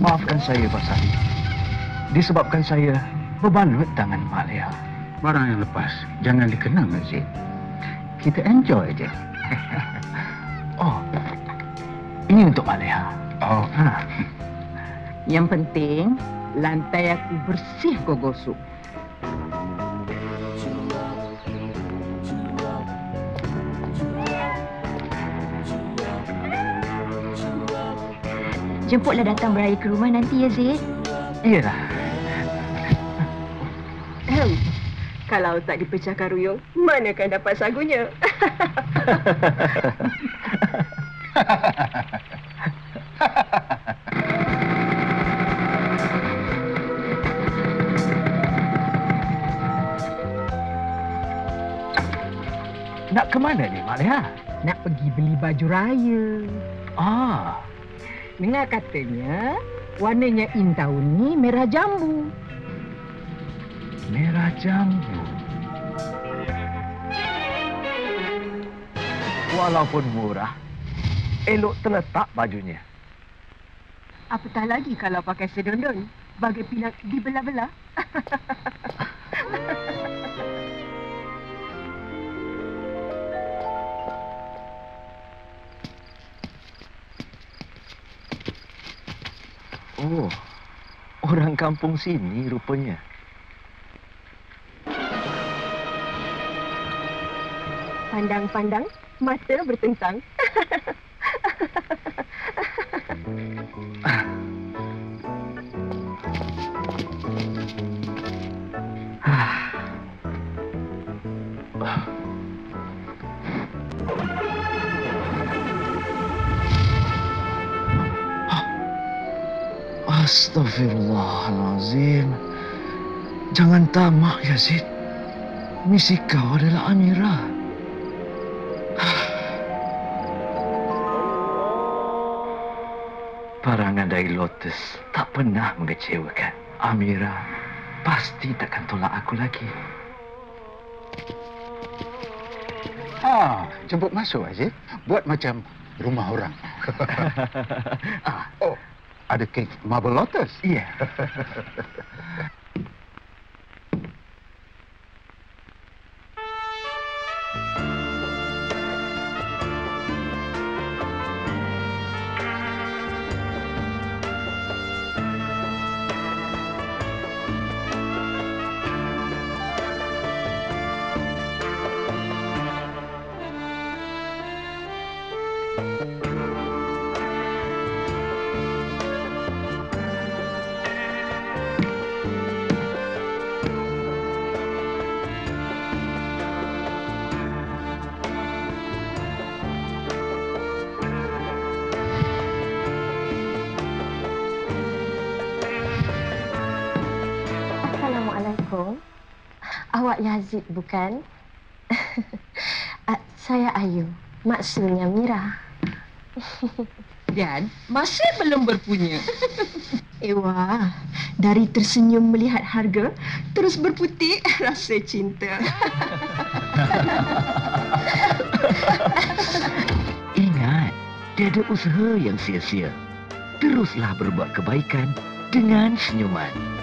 Maafkan saya, Pak Sari. Disebabkan saya berbalut tangan Mak Leah. Barang yang lepas jangan dikenang, Aziz. Kita enjoy je. Oh, ini untuk Mak Leah. Oh, Yang penting, lantai aku bersih kau gosok. Jemputlah datang beraya ke rumah nanti ya, Zid. Iyalah. Kalau tak dipecahkan ruyung, manakan dapat sagunya? Nak ke mana ni, Mak Leah? Nak pergi beli baju raya. Ah, Dengar katanya, warnanya in tahun ni merah jambu. merah jambu. Walaupun murah, elok terletak bajunya. Apatah lagi kalau pakai sedondon, bagai pinak dibelah-belah. Oh, orang kampung sini rupanya. Pandang-pandang, mata bertentang. Astaghfirullahalazim. Jangan tamak, Yazid. Misi kau adalah Amirah. Parangan dari Lotus tak pernah mengecewakan. Amirah pasti takkan tolak aku lagi. Jemput masuk, Aziz. Buat macam rumah orang. Oh, ada kek Marble Lotus? Iya. Assalamualaikum. Awak Yazid bukan? Saya Ayu, maksudnya Mira. Dan masih belum berpunya. Wah, dari tersenyum melihat harga, terus berputik rasa cinta. Ingat, tiada usaha yang sia-sia. Teruslah berbuat kebaikan dengan senyuman.